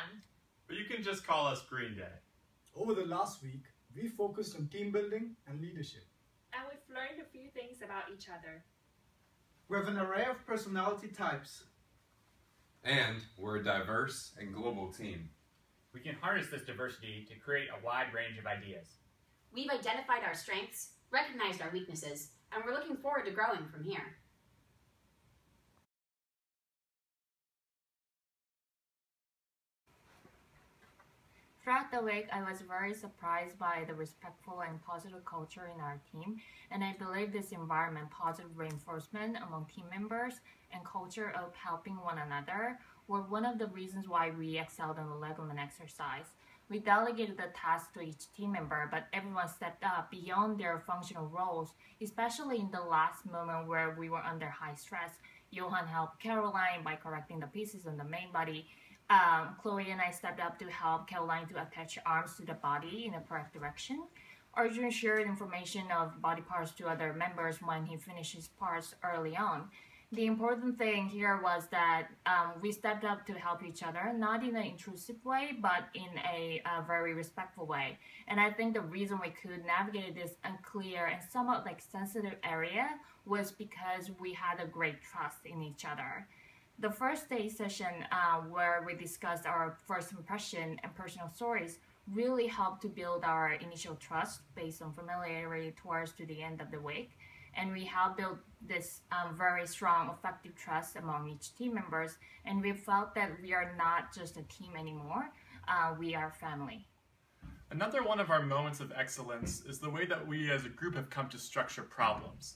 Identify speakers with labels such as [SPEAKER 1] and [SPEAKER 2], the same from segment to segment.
[SPEAKER 1] fun.
[SPEAKER 2] But you can just call us Green Day.
[SPEAKER 3] Over the last week, we focused on team building and leadership.
[SPEAKER 1] And we've learned a few things about each other.
[SPEAKER 4] We have an array of personality types.
[SPEAKER 5] And we're a diverse and global team.
[SPEAKER 6] We can harness this diversity to create a wide range of ideas.
[SPEAKER 7] We've identified our strengths, recognized our weaknesses, and we're looking forward to growing from here.
[SPEAKER 8] Throughout the week, I was very surprised by the respectful and positive culture in our team, and I believe this environment, positive reinforcement among team members, and culture of helping one another were one of the reasons why we excelled in the Legoman exercise. We delegated the task to each team member, but everyone stepped up beyond their functional roles, especially in the last moment where we were under high stress. Johan helped Caroline by correcting the pieces on the main body. Chloe and I stepped up to help Caroline to attach arms to the body in the correct direction. Arjun shared information of body parts to other members when he finished his parts early on. The important thing here was that we stepped up to help each other, not in an intrusive way, but in a very respectful way. And I think the reason we could navigate this unclear and somewhat sensitive area was because we had a great trust in each other. The first day session where we discussed our first impression and personal stories really helped to build our initial trust based on familiarity towards to the end of the week. And we have built this very strong, effective trust among each team members. And we felt that we are not just a team anymore, we are family.
[SPEAKER 2] Another one of our moments of excellence is the way that we as a group have come to structure problems.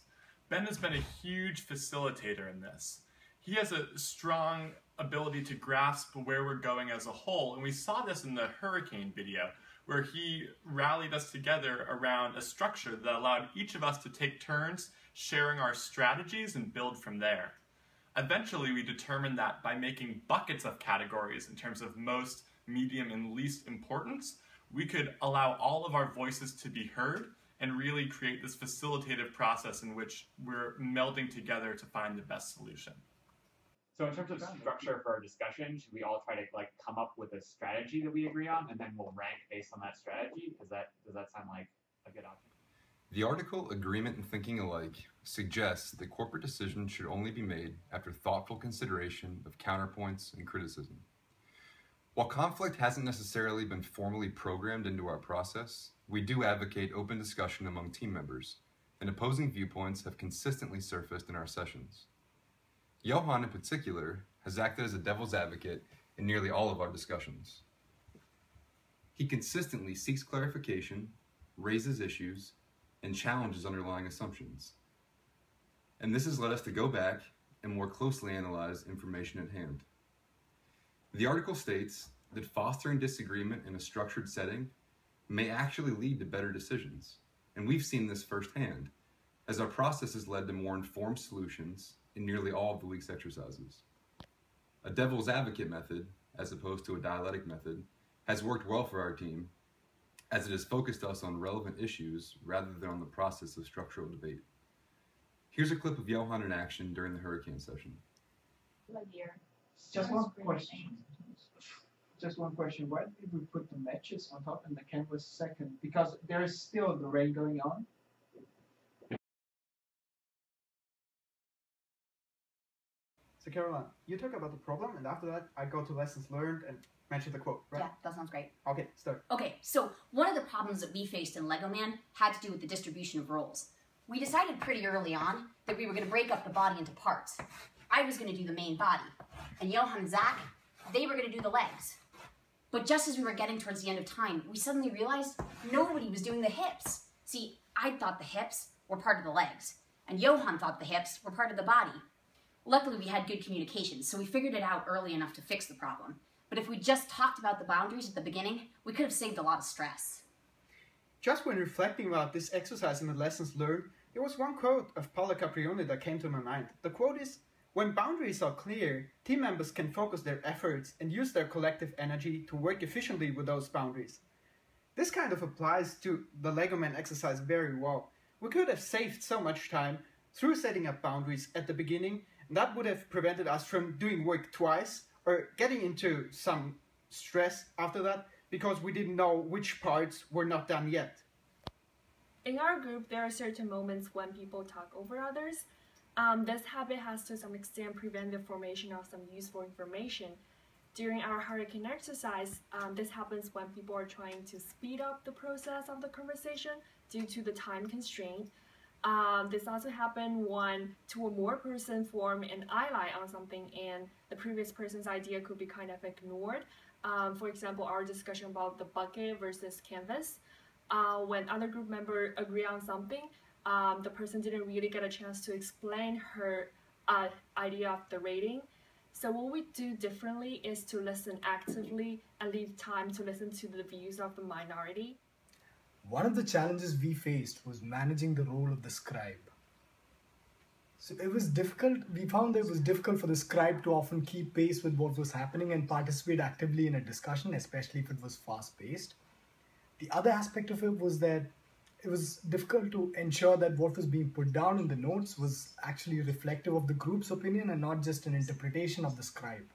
[SPEAKER 2] Ben has been a huge facilitator in this. He has a strong ability to grasp where we're going as a whole, and we saw this in the hurricane video, where he rallied us together around a structure that allowed each of us to take turns sharing our strategies and build from there. Eventually, we determined that by making buckets of categories in terms of most, medium, and least importance, we could allow all of our voices to be heard and really create this facilitative process in which we're melding together to find the best solution.
[SPEAKER 6] So in terms of structure for our discussion, should we all try to come up with a strategy that we agree on, and then we'll rank based on that strategy? Does that sound like a good option?
[SPEAKER 5] The article Agreement and Thinking Alike suggests that corporate decisions should only be made after thoughtful consideration of counterpoints and criticism. While conflict hasn't necessarily been formally programmed into our process, we do advocate open discussion among team members, and opposing viewpoints have consistently surfaced in our sessions. Johan, in particular, has acted as a devil's advocate in nearly all of our discussions. He consistently seeks clarification, raises issues, and challenges underlying assumptions. And this has led us to go back and more closely analyze information at hand. The article states that fostering disagreement in a structured setting may actually lead to better decisions, and we've seen this firsthand, as our process has led to more informed solutions in nearly all of the week's exercises. A devil's advocate method, as opposed to a dialectic method, has worked well for our team, as it has focused us on relevant issues rather than on the process of structural debate. Here's a clip of Johan in action during the hurricane session.
[SPEAKER 4] Just one question. Why did we put the matches on top and the canvas second? Because there is still the rain going on. So Caroline, you talk about the problem, and after that, I go to lessons learned and mention the quote, right?
[SPEAKER 7] Yeah, that sounds great.
[SPEAKER 4] Okay, start.
[SPEAKER 7] Okay, so one of the problems that we faced in Lego Man had to do with the distribution of roles. We decided pretty early on that we were going to break up the body into parts. I was going to do the main body, and Johan and Zach, they were going to do the legs. But just as we were getting towards the end of time, we suddenly realized nobody was doing the hips. See, I thought the hips were part of the legs, and Johan thought the hips were part of the body. Luckily, we had good communication, so we figured it out early enough to fix the problem. But if we just talked about the boundaries at the beginning, we could have saved a lot of stress.
[SPEAKER 4] Just when reflecting about this exercise and the lessons learned, there was one quote of Paolo Caprioni that came to my mind. The quote is, "When boundaries are clear, team members can focus their efforts and use their collective energy to work efficiently with those boundaries." This kind of applies to the Lego Man exercise very well. We could have saved so much time through setting up boundaries at the beginning, and that would have prevented us from doing work twice or getting into some stress after that because we didn't know which parts were not done yet.
[SPEAKER 1] In our group, there are certain moments when people talk over others. This habit has to some extent prevented the formation of some useful information. During our hurricane exercise, this happens when people are trying to speed up the process of the conversation due to the time constraint. This also happened when two or more persons form an ally on something and the previous person's idea could be kind of ignored. For example, our discussion about the bucket versus canvas. When other group members agree on something, the person didn't really get a chance to explain her idea of the rating. So what we do differently is to listen actively and leave time to listen to the views of the minority.
[SPEAKER 3] One of the challenges we faced was managing the role of the scribe. So it was difficult. We found that it was difficult for the scribe to often keep pace with what was happening and participate actively in a discussion, especially if it was fast-paced. The other aspect of it was that it was difficult to ensure that what was being put down in the notes was actually reflective of the group's opinion and not just an interpretation of the scribe.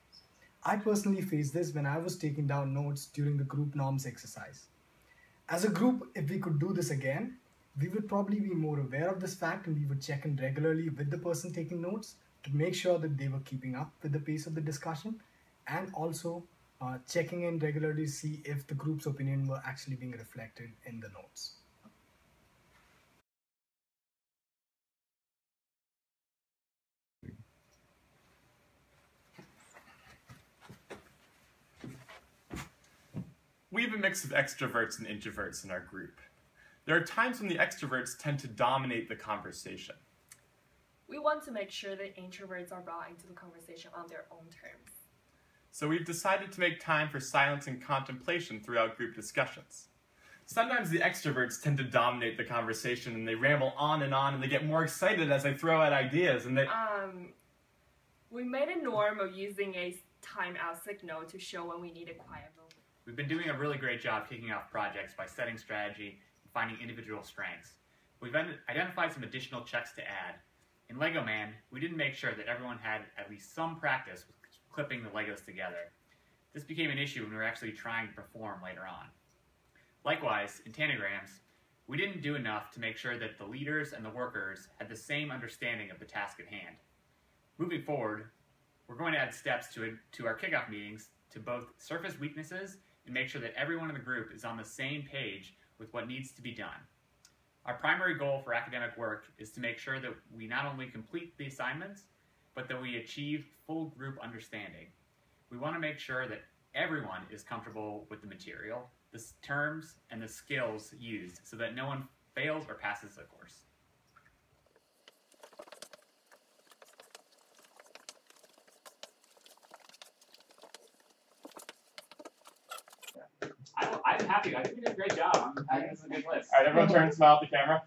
[SPEAKER 3] I personally faced this when I was taking down notes during the group norms exercise. As a group, if we could do this again, we would probably be more aware of this fact and we would check in regularly with the person taking notes to make sure that they were keeping up with the pace of the discussion and also checking in regularly to see if the group's opinion were actually being reflected in the notes.
[SPEAKER 2] We have a mix of extroverts and introverts in our group. There are times when the extroverts tend to dominate the conversation.
[SPEAKER 1] We want to make sure that introverts are brought into the conversation on their own terms.
[SPEAKER 2] So we've decided to make time for silence and contemplation throughout group discussions. Sometimes the extroverts tend to dominate the conversation and they ramble on and they get more excited as I throw out ideas and they...
[SPEAKER 1] We made a norm of using a timeout signal to show when we need a quiet moment.
[SPEAKER 6] We've been doing a really great job kicking off projects by setting strategy and finding individual strengths. We've identified some additional checks to add. In Lego Man, we didn't make sure that everyone had at least some practice with clipping the Legos together. This became an issue when we were actually trying to perform later on. Likewise, in Tanagrams, we didn't do enough to make sure that the leaders and the workers had the same understanding of the task at hand. Moving forward, we're going to add steps to our kickoff meetings to both surface weaknesses and make sure that everyone in the group is on the same page with what needs to be done. Our primary goal for academic work is to make sure that we not only complete the assignments, but that we achieve full group understanding. We want to make sure that everyone is comfortable with the material, the terms, and the skills used so that no one fails or passes the course. I'm happy. I think you did a great job. I think this is a good list.
[SPEAKER 2] All right, everyone turn and smile at the camera.